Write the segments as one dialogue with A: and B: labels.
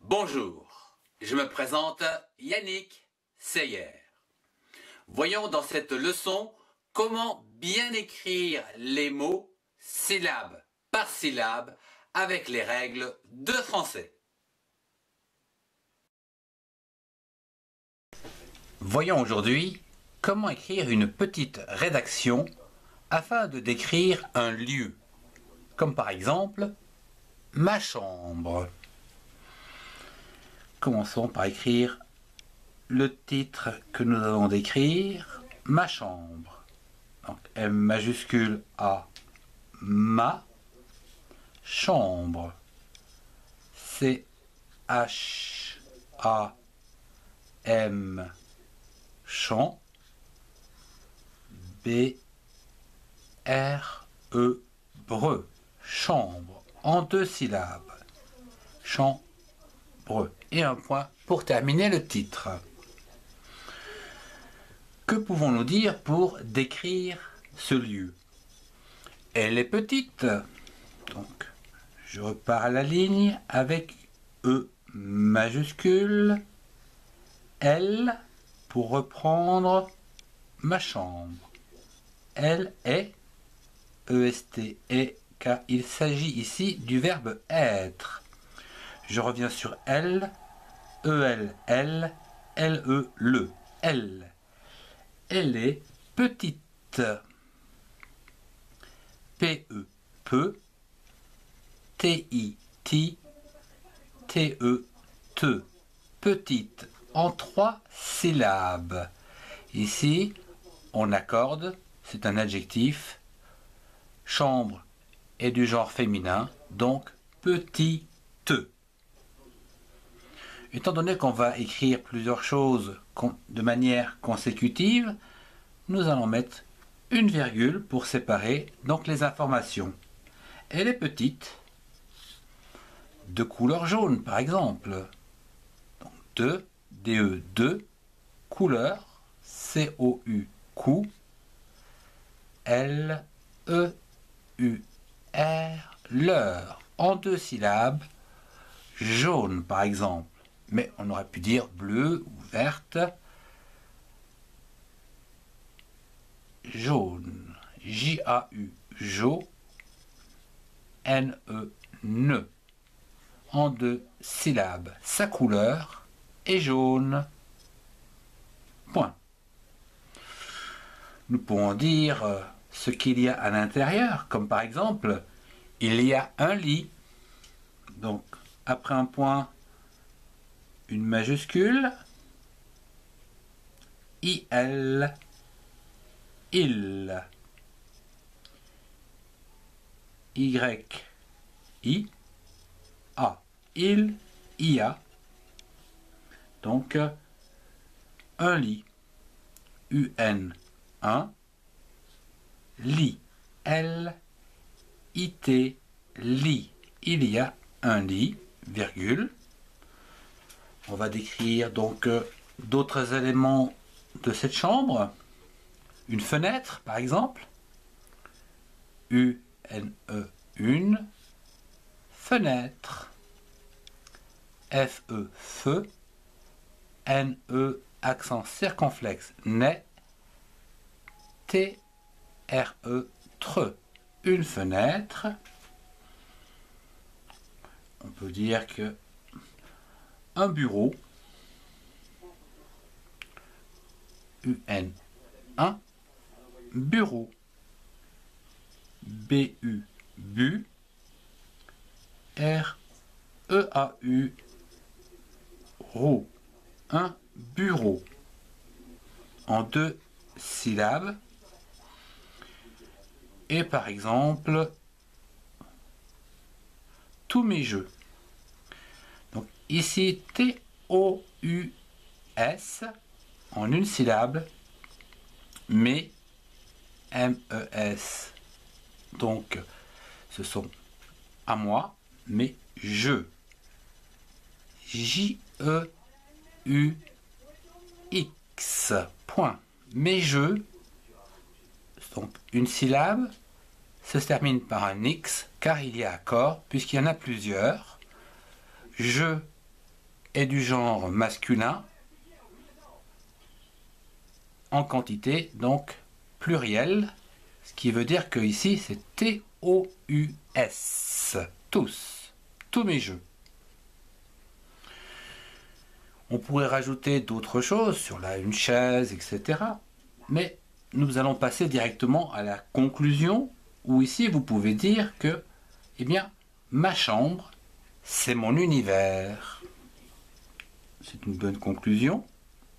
A: Bonjour, je me présente Yannick Seyer. Voyons dans cette leçon comment bien écrire les mots syllabe par syllabe avec les règles de français. Voyons aujourd'hui comment écrire une petite rédaction afin de décrire un lieu, comme par exemple ma chambre. Commençons par écrire le titre que nous allons décrire, ma chambre. Donc M majuscule A, ma chambre. C H A M champ. B R E breu chambre en 2 syllabes. Chambre. Et un point pour terminer le titre. Que pouvons-nous dire pour décrire ce lieu? Elle est petite. Donc, je repars à la ligne avec E majuscule. Elle, pour reprendre ma chambre. Elle est, EST est, car il s'agit ici du verbe être. Je reviens sur elle, EL, L, LE, le, elle. Elle est petite. PE, peu. TI, ti. TE, te. Petite, en 3 syllabes. Ici, on accorde, c'est un adjectif. Chambre est du genre féminin, donc petite. Étant donné qu'on va écrire plusieurs choses de manière consécutive, nous allons mettre une virgule pour séparer donc les informations. Elle est petite, de couleur jaune par exemple. Donc DE 2, couleur, COU, cou, LEUR, l'heure, en 2 syllabes, jaune par exemple. Mais on aurait pu dire bleu ou verte. Jaune. J-A-U. Jo. N-E. Ne. En 2 syllabes. Sa couleur est jaune. Point. Nous pouvons dire ce qu'il y a à l'intérieur, comme par exemple, il y a un lit. Donc, après un point, une majuscule, IL, il, YI, A, il, IA, donc un lit, UN, un, lit, L, IT, lit, il y a un lit, virgule. On va décrire donc d'autres éléments de cette chambre. Une fenêtre, par exemple. U-N-E, une. Fenêtre. F-E, feu. N-E, accent circonflexe, n'est. T-R-E, tre. Une fenêtre. On peut dire que un bureau, UN, un bureau, BU, bu, REAU, RO, un bureau, en 2 syllabes, et par exemple, tous mes jeux. Donc ici, T-O-U-S, en 1 syllabe, mais M-E-S. Donc, ce sont à moi, mais je. J-E-U-X. Point. Mes jeux, donc 1 syllabe, ça se termine par un X, car il y a accord, puisqu'il y en a plusieurs. Je est du genre masculin en quantité, donc pluriel, ce qui veut dire que ici c'est T-O-U-S, tous, tous mes jeux. On pourrait rajouter d'autres choses sur une chaise, etc. Mais nous allons passer directement à la conclusion, où ici vous pouvez dire que, eh bien, ma chambre, c'est mon univers. C'est une bonne conclusion.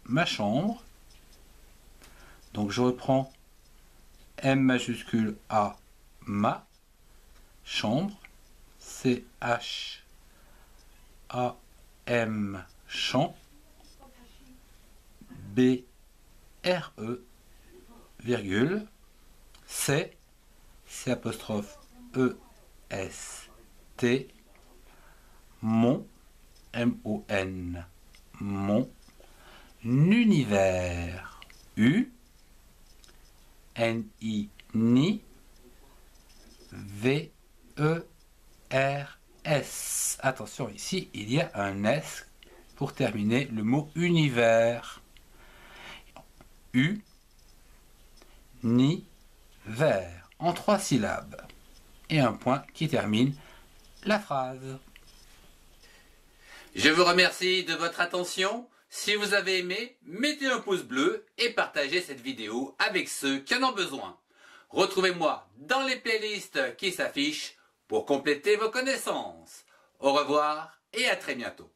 A: Ma chambre. Donc je reprends M majuscule A, ma chambre, C-H-A-M, champ, B-R-E, virgule, C apostrophe E-S-T, mon, M-O-N, mon univers, U, N-I, ni, V-E-R-S. Attention, ici, il y a un S pour terminer le mot univers. U, ni, vers, en 3 syllabes. Et un point qui termine la phrase. Je vous remercie de votre attention. Si vous avez aimé, mettez un pouce bleu et partagez cette vidéo avec ceux qui en ont besoin. Retrouvez-moi dans les playlists qui s'affichent pour compléter vos connaissances. Au revoir et à très bientôt.